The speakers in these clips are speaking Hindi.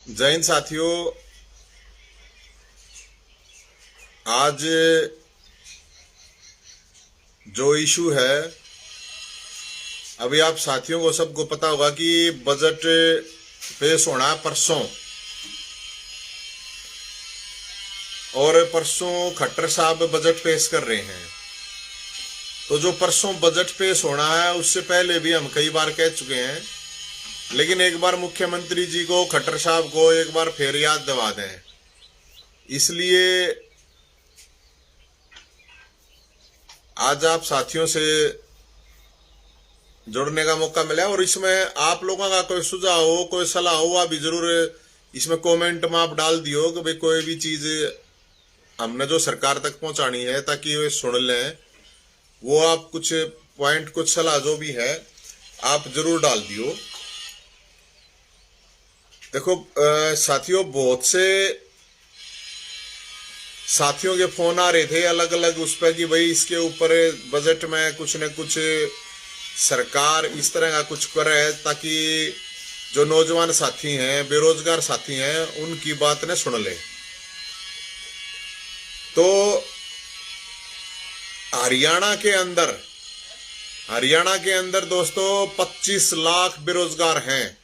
जय हिंद साथियों। आज जो इशू है, अभी आप साथियों को सबको पता होगा कि बजट पेश होना परसों, और परसों खट्टर साहब बजट पेश कर रहे हैं। तो जो परसों बजट पेश होना है उससे पहले भी हम कई बार कह चुके हैं, लेकिन एक बार मुख्यमंत्री जी को, खट्टर साहब को एक बार फिर याद दिला दें। इसलिए आज आप साथियों से जुड़ने का मौका मिला, और इसमें आप लोगों का कोई सुझाव हो, कोई सलाह हो, आप भी जरूर इसमें कमेंट में आप डाल दियो कि भाई कोई भी चीज हमने जो सरकार तक पहुंचानी है ताकि वे सुन लें। वो आप कुछ पॉइंट, कुछ सलाह जो भी है आप जरूर डाल दियो। देखो साथियों, बहुत से साथियों के फोन आ रहे थे अलग अलग उस पर कि भाई इसके ऊपर बजट में कुछ न कुछ सरकार इस तरह का कुछ करे ताकि जो नौजवान साथी हैं, बेरोजगार साथी हैं, उनकी बात न सुन ले। तो हरियाणा के अंदर दोस्तों 25 लाख बेरोजगार हैं,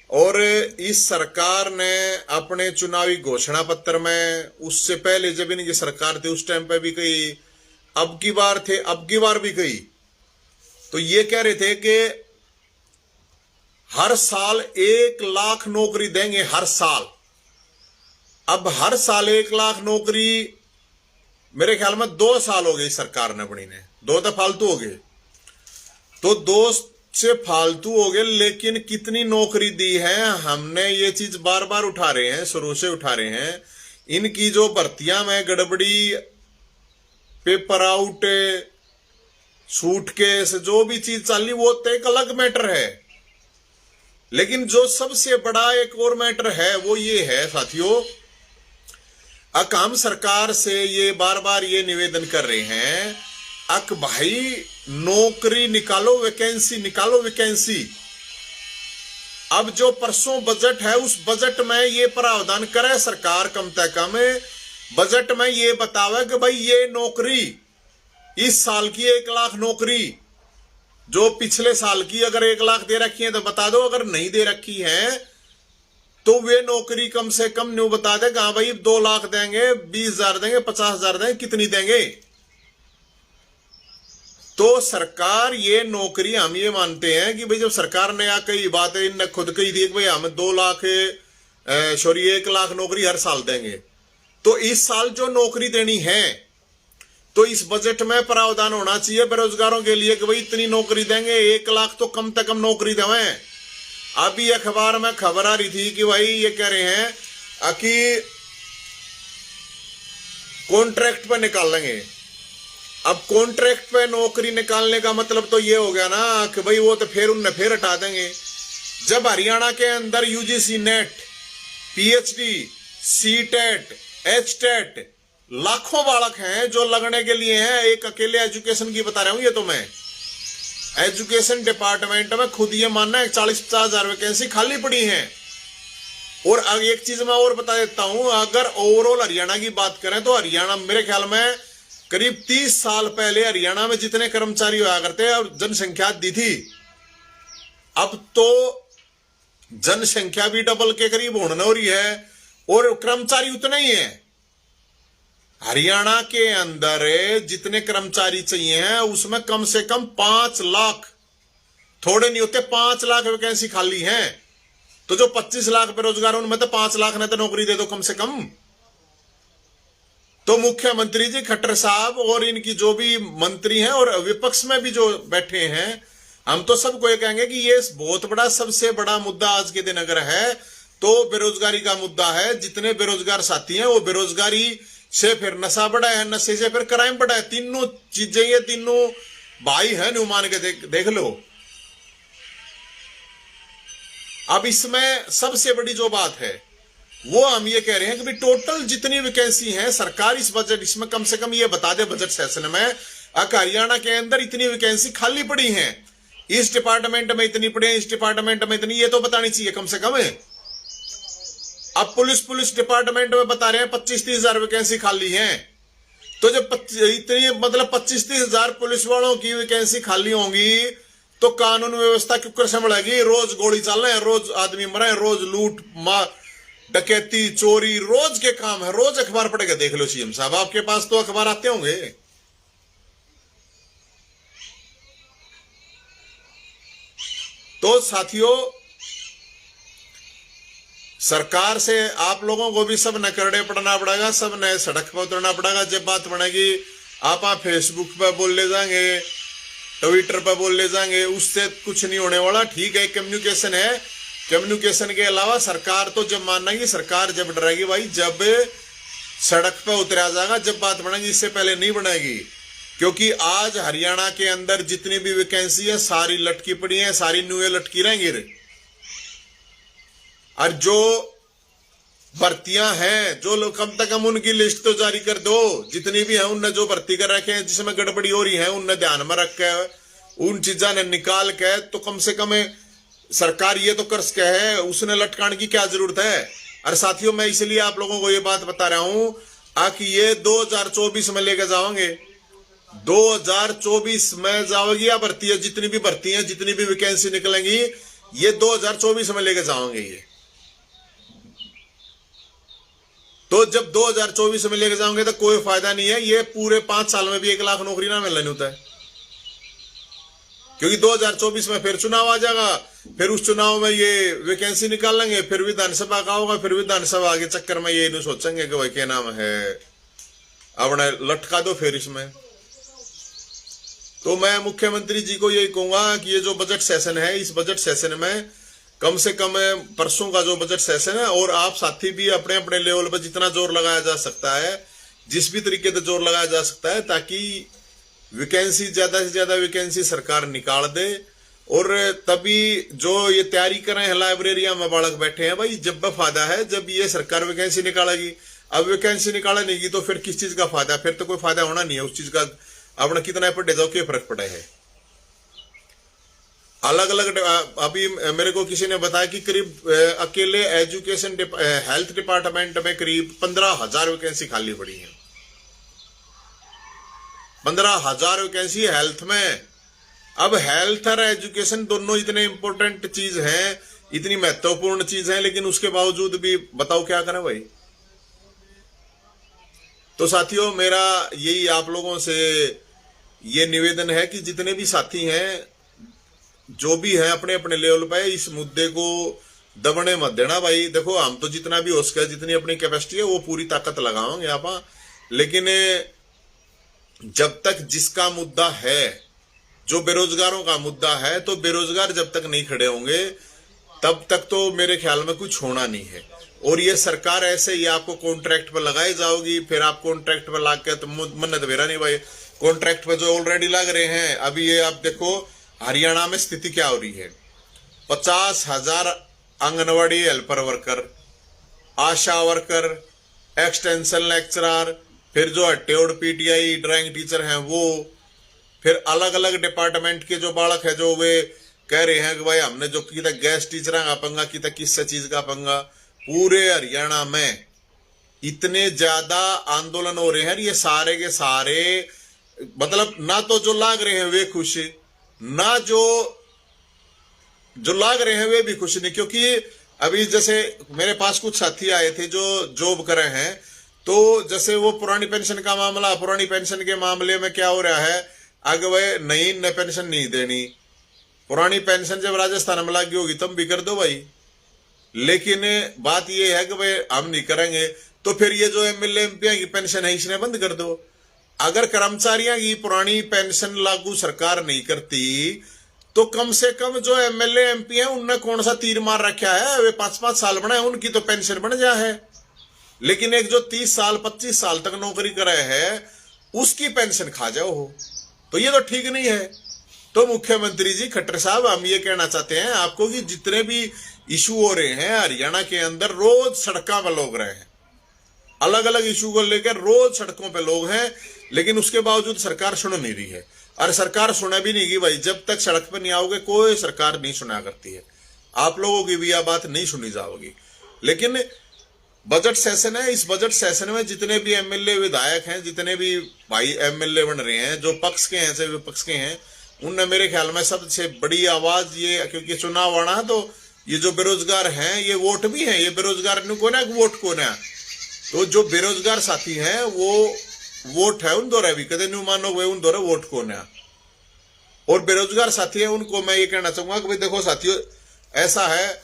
और इस सरकार ने अपने चुनावी घोषणा पत्र में, उससे पहले जब इनकी सरकार थी उस टाइम पे भी कही, अब की बार भी कही, तो ये कह रहे थे कि हर साल 1 लाख नौकरी देंगे, हर साल। अब हर साल 1 लाख नौकरी मेरे ख्याल में 2 साल हो गई सरकार ने बनी ने, 2 तो फालतू हो गए, तो 2 से फालतू हो गए। लेकिन कितनी नौकरी दी है, हमने ये चीज बार बार उठा रहे हैं, शुरू से उठा रहे हैं। इनकी जो भर्तियां में गड़बड़ी, पेपर आउट, सूटकेस, जो भी चीज चली वो तो एक अलग मैटर है। लेकिन जो सबसे बड़ा एक और मैटर है वो ये है साथियों, हम सरकार से ये बार बार ये निवेदन कर रहे हैं, भाई नौकरी निकालो, वैकेंसी निकालो, वैकेंसी। अब जो परसों बजट है उस बजट में ये प्रावधान करे सरकार, कम से कम बजट में ये बतावे कि भाई ये नौकरी इस साल की 1 लाख नौकरी, जो पिछले साल की अगर 1 लाख दे रखी है तो बता दो, अगर नहीं दे रखी है तो वे नौकरी कम से कम न्यू बता दे। हाँ भाई 2 लाख देंगे, 20,000 देंगे, 50,000 देंगे, कितनी देंगे। तो सरकार ये नौकरी, हम ये मानते हैं कि भाई जब सरकार ने यहाँ कई बातें इनने खुद कही थी कि भाई हम 2 लाख 1 लाख नौकरी हर साल देंगे, तो इस साल जो नौकरी देनी है तो इस बजट में प्रावधान होना चाहिए बेरोजगारों के लिए कि भाई इतनी नौकरी देंगे, 1 लाख तो कम से कम नौकरी देवें। अभी अखबार में खबर आ रही थी कि भाई ये कह रहे हैं कि कॉन्ट्रैक्ट पे निकाल लेंगे। अब कॉन्ट्रैक्ट पे नौकरी निकालने का मतलब तो ये हो गया ना कि भाई वो तो फिर उन्हें फिर हटा देंगे। जब हरियाणा के अंदर UGC net, PhD, CTET, HTET, लाखों बालक हैं जो लगने के लिए हैं। एक अकेले एजुकेशन की बता रहा हूं, ये तो मैं एजुकेशन डिपार्टमेंट में खुद ये मानना है 40-50 हजार वैकेंसी खाली पड़ी हैं। और एक चीज मैं और बता देता हूं, अगर ओवरऑल हरियाणा की बात करें तो हरियाणा मेरे ख्याल में करीब 30 साल पहले हरियाणा में जितने कर्मचारी हुआ करते और जनसंख्या दी थी, अब तो जनसंख्या भी डबल के करीब होने हो रही है और कर्मचारी उतने ही हैं। हरियाणा के अंदर जितने कर्मचारी चाहिए हैं उसमें कम से कम 5 लाख, थोड़े नहीं होते, 5 लाख वैकेंसी खाली हैं। तो जो 25 लाख बेरोजगार उनमें तो 5 लाख ने तो नौकरी दे दो कम से कम। तो मुख्यमंत्री जी, खट्टर साहब और इनकी जो भी मंत्री हैं और विपक्ष में भी जो बैठे हैं, हम तो सबको ये कहेंगे कि ये बहुत बड़ा, सबसे बड़ा मुद्दा आज के दिन अगर है तो बेरोजगारी का मुद्दा है। जितने बेरोजगार साथी हैं वो बेरोजगारी से फिर नशा बढ़ा है, नशे से फिर क्राइम बढ़ा है। तीनों चीजें, ये तीनों भाई है, न्यू मान के देख लो। अब इसमें सबसे बड़ी जो बात है वो हम ये कह रहे हैं कि भाई टोटल जितनी वैकेंसी है सरकार इस बजट, इसमें कम से कम ये बता दे बजट सेशन में, हरियाणा के अंदर इतनी वैकेंसी खाली पड़ी हैं, इस डिपार्टमेंट में इतनी पड़ी है, इस डिपार्टमेंट में इतनी, ये तो बतानी चाहिए कम से कम। अब पुलिस डिपार्टमेंट में बता रहे हैं 25-30 हजार वैकेंसी खाली हैं। तो जब इतनी मतलब 25-30 हजार पुलिस वालों की वैकेंसी खाली होंगी तो कानून व्यवस्था क्यों कर संभलेगी? रोज गोली चल रहे हैं, रोज आदमी मरे, रोज लूट मार डकैती चोरी रोज के काम है। रोज अखबार पढ़ेगा, देख लो सीएम साहब, आपके पास तो अखबार आते होंगे। तो साथियों, सरकार से आप लोगों को भी सब न करड़े पड़ना पड़ेगा, सब न सड़क पर उतरना पड़ेगा। जब बात बनेगी आप फेसबुक पर बोल ले जाएंगे, ट्विटर पर बोल ले जाएंगे, उससे कुछ नहीं होने वाला। ठीक है, कम्युनिकेशन है, कम्युनिकेशन के अलावा सरकार तो जब मानेगी, सरकार जब डरेगी भाई, जब सड़क पर उतरा जाएगा, जब बात बनेगी, इससे पहले नहीं बनेगी। क्योंकि आज हरियाणा के अंदर जितनी भी वैकेंसी है सारी लटकी पड़ी है, सारी नुए लटकी रहेंगी। और जो भर्तियां हैं, जो लोग, कम से कम उनकी लिस्ट तो जारी कर दो। जितनी भी है उनने जो भर्ती कर रखे हैं, जिसमें गड़बड़ी हो रही है, उनने ध्यान में रख के उन चीजा ने निकाल के, तो कम से कम सरकार ये तो कर सके है, उसने लटकाने की क्या जरूरत है। और साथियों, मैं इसलिए आप लोगों को ये बात बता रहा हूं कि ये 2024 में लेके जाओगे, 2024 में जाओगी या भर्ती है, जितनी भी भर्ती है, जितनी भी वैकेंसी निकलेंगी, ये 2024 में लेके जाओगे। ये तो जब 2024 में लेके जाओगे तो कोई फायदा नहीं है। ये पूरे 5 साल में भी 1 लाख नौकरी ना मिलने होता है, क्योंकि 2024 में फिर चुनाव आ जाएगा, फिर उस चुनाव में ये वैकेंसी निकाल लेंगे, फिर विधानसभा का होगा, फिर विधानसभा के चक्कर में ये नहीं सोचेंगे कि भाई क्या नाम है, अपने लटका दो फिर इसमें। तो मैं मुख्यमंत्री जी को यही कहूंगा कि ये जो बजट सेशन है, इस बजट सेशन में कम से कम परसों का जो बजट सेशन है, और आप साथी भी अपने अपने लेवल पर जितना जोर लगाया जा सकता है, जिस भी तरीके से जोर लगाया जा सकता है, ताकि वैकेंसी ज्यादा से ज्यादा वैकेंसी सरकार निकाल दे। और तभी जो ये तैयारी कर रहे हैं लाइब्रेरिया में बालक बैठे हैं भाई, जब फायदा है जब ये सरकार वैकेंसी निकालेगी। अब वैकेंसी निकालेगी तो फिर किस चीज का फायदा? फिर तो कोई फायदा होना नहीं है उस चीज का। अपना कितना पढ़े जाओ, क्या फर्क पड़ा है? अलग अलग अभी मेरे को किसी ने बताया कि करीब अकेले एजुकेशन हेल्थ डिपार्टमेंट में करीब 15,000 वैकेंसी खाली पड़ी है। 15,000 वैकेंसी हेल्थ में। अब हेल्थ और एजुकेशन दोनों इतने इंपॉर्टेंट चीज हैं, इतनी महत्वपूर्ण चीज है, लेकिन उसके बावजूद भी बताओ क्या करें भाई। तो साथियों, मेरा यही आप लोगों से ये निवेदन है कि जितने भी साथी हैं, जो भी है, अपने अपने लेवल पे इस मुद्दे को दबने मत देना भाई। देखो, हम तो जितना भी हो सके, जितनी अपनी कैपेसिटी है, वो पूरी ताकत लगाओगे आप, लेकिन जब तक जिसका मुद्दा है, जो बेरोजगारों का मुद्दा है, तो बेरोजगार जब तक नहीं खड़े होंगे तब तक तो मेरे ख्याल में कुछ होना नहीं है। और ये सरकार ऐसे ही आपको कॉन्ट्रैक्ट पर लगाई जाओगी, फिर आप कॉन्ट्रैक्ट पर लाग के तो मन्नत बेरा नहीं भाई। कॉन्ट्रैक्ट पर जो ऑलरेडी लग रहे हैं, अभी ये आप देखो हरियाणा में स्थिति क्या हो रही है। 50,000 आंगनवाड़ी हेल्पर वर्कर, आशा वर्कर, एक्सटेंशन लेक्चरर, फिर जो हट्टेड़ पीटीआई ड्राइंग टीचर हैं वो, फिर अलग अलग डिपार्टमेंट के जो बालक है, जो वे कह रहे हैं कि भाई हमने जो की था गैस टीचर का पंगा, की था किस चीज का पंगा। पूरे हरियाणा में इतने ज्यादा आंदोलन हो रहे हैं, ये सारे के सारे मतलब ना तो जो लाग रहे हैं वे खुश, ना जो लाग रहे हैं वे भी खुश नहीं। क्योंकि अभी जैसे मेरे पास कुछ साथी आए थे जो जॉब कर रहे हैं, तो जैसे वो पुरानी पेंशन का मामला, पुरानी पेंशन के मामले में क्या हो रहा है, आगे वह नई पेंशन नहीं देनी। पुरानी पेंशन जब राजस्थान में लगी होगी तब भी कर दो भाई, लेकिन बात यह है कि भाई हम नहीं करेंगे, तो फिर ये जो एमएलए एमपी की पेंशन है इसने बंद कर दो। अगर कर्मचारियों की पुरानी पेंशन लागू सरकार नहीं करती, तो कम से कम जो एमएलए एमपी है उनने कौन सा तीर मार रखा है, वे 5-5 साल बनाए, उनकी तो पेंशन बन जा है। लेकिन एक जो 30 साल 25 साल तक नौकरी कर रहे हैं, उसकी पेंशन खा जाओ हो, तो ये तो ठीक नहीं है। तो मुख्यमंत्री जी खट्टर साहब, हम ये कहना चाहते हैं आपको कि जितने भी इशू हो रहे हैं हरियाणा के अंदर, रोज सड़कों पर लोग रहे हैं, अलग अलग इशू को लेकर रोज सड़कों पे लोग हैं, लेकिन उसके बावजूद सरकार सुन नहीं रही है। और सरकार सुना भी नहीं की भाई, जब तक सड़क पर नहीं आओगे कोई सरकार नहीं सुना करती है। आप लोगों की भी यह बात नहीं सुनी जाओगी। लेकिन बजट सेशन है। इस बजट सेशन में जितने भी एमएलए विधायक हैं, जितने भी भाई एमएलए बन रहे हैं, जो पक्ष के हैं चाहे विपक्ष के हैं, उनने मेरे ख्याल में सबसे बड़ी आवाज ये, क्योंकि चुनाव आना है तो ये जो बेरोजगार हैं ये वोट भी हैं, ये बेरोजगार को ना वोट को ना, तो जो बेरोजगार साथी हैं वो वोट है उन दौरा भी कदे नहीं मानो वे उन दौरा वोट को ना। और बेरोजगार साथी है उनको मैं ये कहना चाहूंगा कि भाई देखो साथियों, ऐसा है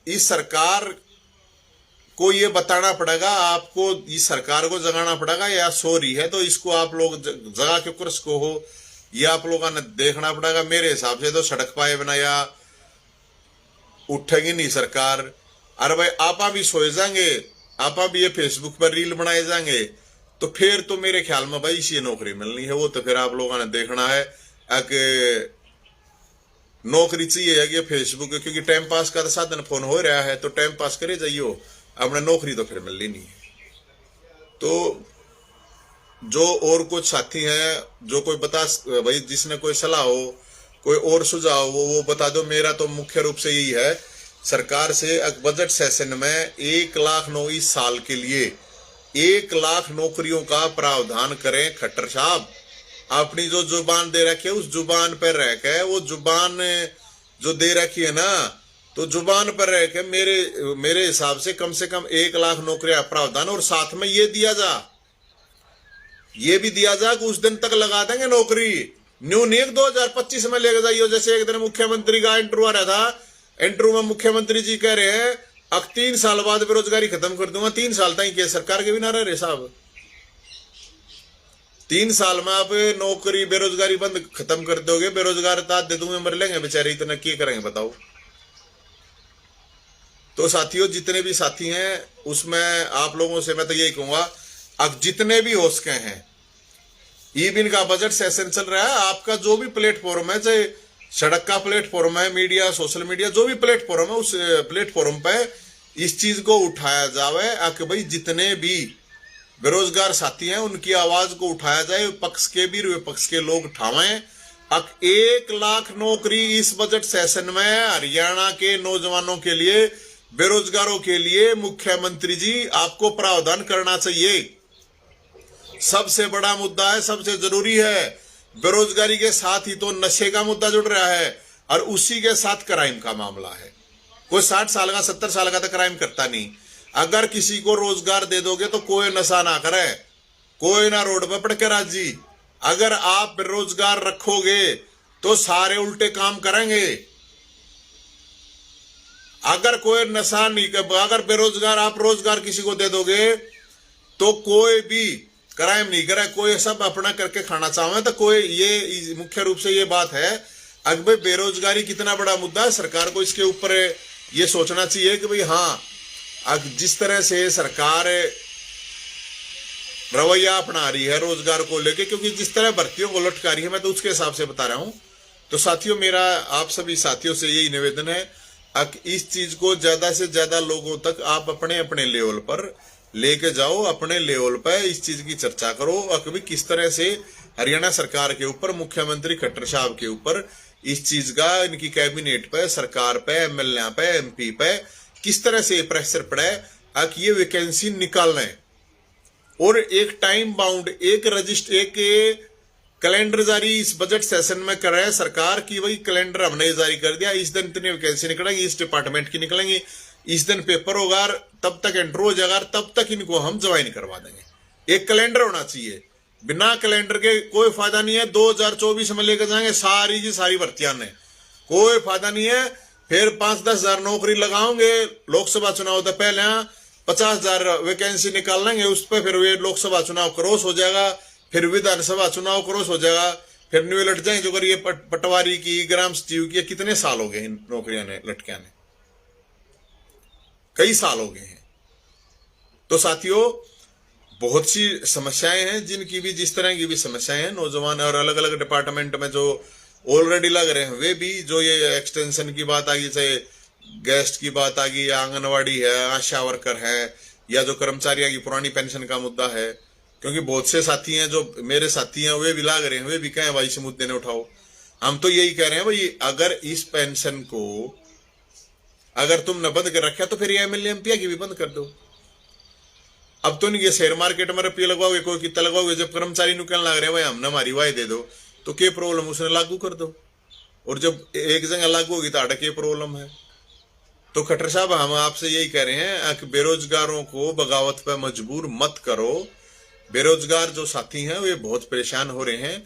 इस सरकार को ये बताना पड़ेगा, आपको इस सरकार को जगाना पड़ेगा, या सो रही है तो इसको आप लोग जगा के कुर्स को हो, ये आप लोगों ने देखना पड़ेगा। मेरे हिसाब से तो सड़क पाए बनाया उठेगी नहीं सरकार। अरे भाई आपा भी सोए जाएंगे, आपा भी ये फेसबुक पर रील बनाए जाएंगे, तो फिर तो मेरे ख्याल में भाई इसी नौकरी मिलनी है। वो तो फिर आप लोगों ने देखना है कि नौकरी चाहिए है कि फेसबुक, क्योंकि टाइम पास का तो साधन फोन हो रहा है, तो टाइम पास करे जाइयो, अपने नौकरी तो फिर मिलनी नहीं है। तो जो और कुछ साथी हैं, जो कोई बता भाई, जिसने कोई सलाह हो, कोई और सुझाव हो, वो बता दो। मेरा तो मुख्य रूप से यही है, सरकार से बजट सेशन में 1 लाख इस साल के लिए 1 लाख नौकरियों का प्रावधान करें। खट्टर साहब अपनी जो जुबान दे रखी है उस जुबान पर रह के, वो जुबान जो दे रखी है ना, तो जुबान पर रह के मेरे हिसाब से कम 1 लाख नौकरियां प्रावधान, और साथ में ये भी दिया जा कि उस दिन तक लगा देंगे नौकरी। न्यू नहीं 2025 में लेके जाइए। जैसे एक दिन मुख्यमंत्री का इंटरव्यू आ रहा था, इंटरव्यू में मुख्यमंत्री जी कह रहे हैं अब 3 साल बाद बेरोजगारी खत्म कर दूंगा। 3 साल तक के सरकार के भी ना रहे साहब, 3 साल में आप नौकरी बेरोजगारी बंद खत्म कर दोगे, बेरोजगार दे दूंगे, मर लेंगे बेचारे, इतना क्या करेंगे बताओ। तो साथियों, जितने भी साथी हैं उसमें आप लोगों से मैं तो यही कहूंगा, अब जितने भी हो सके हैं, ईबिन का बजट सेशन चल रहा है, आपका जो भी प्लेटफॉर्म है, चाहे सड़क का प्लेटफॉर्म है, मीडिया, सोशल मीडिया, जो भी प्लेटफॉर्म है, उस प्लेटफॉर्म पे इस चीज को उठाया जाए कि भाई जितने भी बेरोजगार साथी हैं उनकी आवाज को उठाया जाए, पक्ष के भी विपक्ष के लोग उठावें। अब 1 लाख नौकरी इस बजट सेशन में हरियाणा के नौजवानों के लिए, बेरोजगारों के लिए मुख्यमंत्री जी आपको प्रावधान करना चाहिए। सबसे बड़ा मुद्दा है, सबसे जरूरी है। बेरोजगारी के साथ ही तो नशे का मुद्दा जुड़ रहा है, और उसी के साथ क्राइम का मामला है। कोई 60 साल का 70 साल का तो क्राइम करता नहीं। अगर किसी को रोजगार दे दोगे तो कोई नशा ना करे, कोई ना रोड पर पड़ के राजी। अगर आप बेरोजगार रखोगे तो सारे उल्टे काम करेंगे। अगर कोई नशा नहीं, अगर बेरोजगार आप रोजगार किसी को दे दोगे तो कोई भी क्राइम नहीं करे, कोई सब अपना करके खाना चाहे। तो कोई ये मुख्य रूप से ये बात है, अगर बेरोजगारी कितना बड़ा मुद्दा है, सरकार को इसके ऊपर ये सोचना चाहिए कि भाई हाँ, जिस तरह से सरकार रवैया अपना रही है रोजगार को लेके, क्योंकि जिस तरह भर्तियों को लटका रही है, मैं तो उसके हिसाब से बता रहा हूं। तो साथियों, मेरा आप सभी साथियों से यही निवेदन है, इस चीज को ज्यादा से ज्यादा लोगों तक आप अपने अपने लेवल पर लेके जाओ, अपने लेवल पर इस चीज की चर्चा करो, और किस तरह से हरियाणा सरकार के ऊपर, मुख्यमंत्री खट्टर साहब के ऊपर इस चीज का, इनकी कैबिनेट पे, सरकार पे, एमएलए पे, एमपी पे किस तरह से प्रेशर पड़े कि ये वैकेंसी निकाल लें, और एक टाइम बाउंड, एक रजिस्टर, एक कैलेंडर जारी इस बजट सेशन में कर रहे हैं सरकार की। वही कैलेंडर हमने जारी कर दिया, इस दिन इतनी वैकेंसी निकलेंगी, इस डिपार्टमेंट की निकलेंगी, इस दिन पेपर होगा, तब तक एंट्रो हो जाएगा, तब तक इनको हम ज्वाइन करवा देंगे। एक कैलेंडर होना चाहिए, बिना कैलेंडर के कोई फायदा नहीं है। 2024 में लेकर जाएंगे सारी जी सारी भर्तियां ने, कोई फायदा नहीं है। फिर 5-10 हजार नौकरी लगाओगे, लोकसभा चुनाव तो पहले 50,000 वैकेंसी निकाल लेंगे, उस पर फिर वे लोकसभा चुनाव क्रॉस हो जाएगा, फिर विधानसभा चुनाव क्रॉस हो जाएगा, फिर न्यू लट जाएंगे। जो अगर ये पटवारी की, ग्राम सचिव की, कितने साल हो गए इन नौकरियां ने लटकियां ने, कई साल हो गए हैं। तो साथियों, बहुत सी समस्याएं हैं, जिनकी भी जिस तरह की भी समस्याएं हैं, नौजवान और अलग अलग डिपार्टमेंट में जो ऑलरेडी लग रहे हैं वे भी, जो ये एक्सटेंशन की बात आ गई, चाहे गेस्ट की बात आ गई, या आंगनवाड़ी है, आशा वर्कर है, या जो कर्मचारियों की पुरानी पेंशन का मुद्दा है, क्योंकि बहुत से साथी हैं जो मेरे साथी हैं वे भी लाग रहे हैं, वे भी कहें भाई इस मुद्दे ने उठाओ। हम तो यही कह रहे हैं भाई, अगर इस पेंशन को अगर तुमने बंद कर रखा तो फिर ये एमएलए एमपी की भी बंद कर दो। अब तो नहीं ये शेयर मार्केट में रुपये लगवाओगे, कोई कितना लगवाओगे, जब कर्मचारी नु कहने लग रहे भाई हमने हमारी वाय दे दो तो क्या प्रॉब्लम, उसने लागू कर दो। और जब एक जगह लागू होगी तो आटा क्या प्रॉब्लम है। तो खट्टर साहब हम आपसे यही कह रहे हैं कि बेरोजगारों को बगावत पर मजबूर मत करो। बेरोजगार जो साथी हैं वे बहुत परेशान हो रहे हैं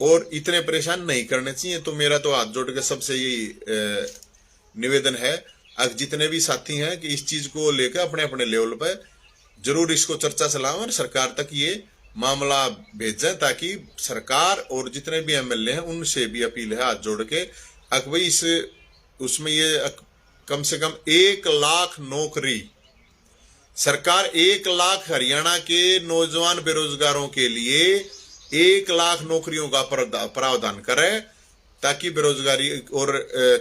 और इतने परेशान नहीं करने चाहिए। तो मेरा तो हाथ जोड़ के सबसे यही निवेदन है कि जितने भी साथी हैं कि इस चीज को लेकर अपने अपने लेवल पर जरूर इसको चर्चा चलाएं और सरकार तक ये मामला भेजें, ताकि सरकार और जितने भी एमएलए हैं उनसे भी अपील है हाथ जोड़ के कि भाई इस उसमें ये कम से कम 1 लाख नौकरी सरकार 1 लाख हरियाणा के नौजवान बेरोजगारों के लिए 1 लाख नौकरियों का प्रावधान करे ताकि बेरोजगारी और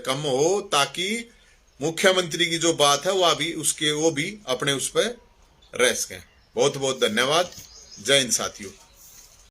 कम हो, ताकि मुख्यमंत्री की जो बात है वो भी अपने उस पर रह सकें। बहुत बहुत धन्यवाद। जय हिंद साथियों।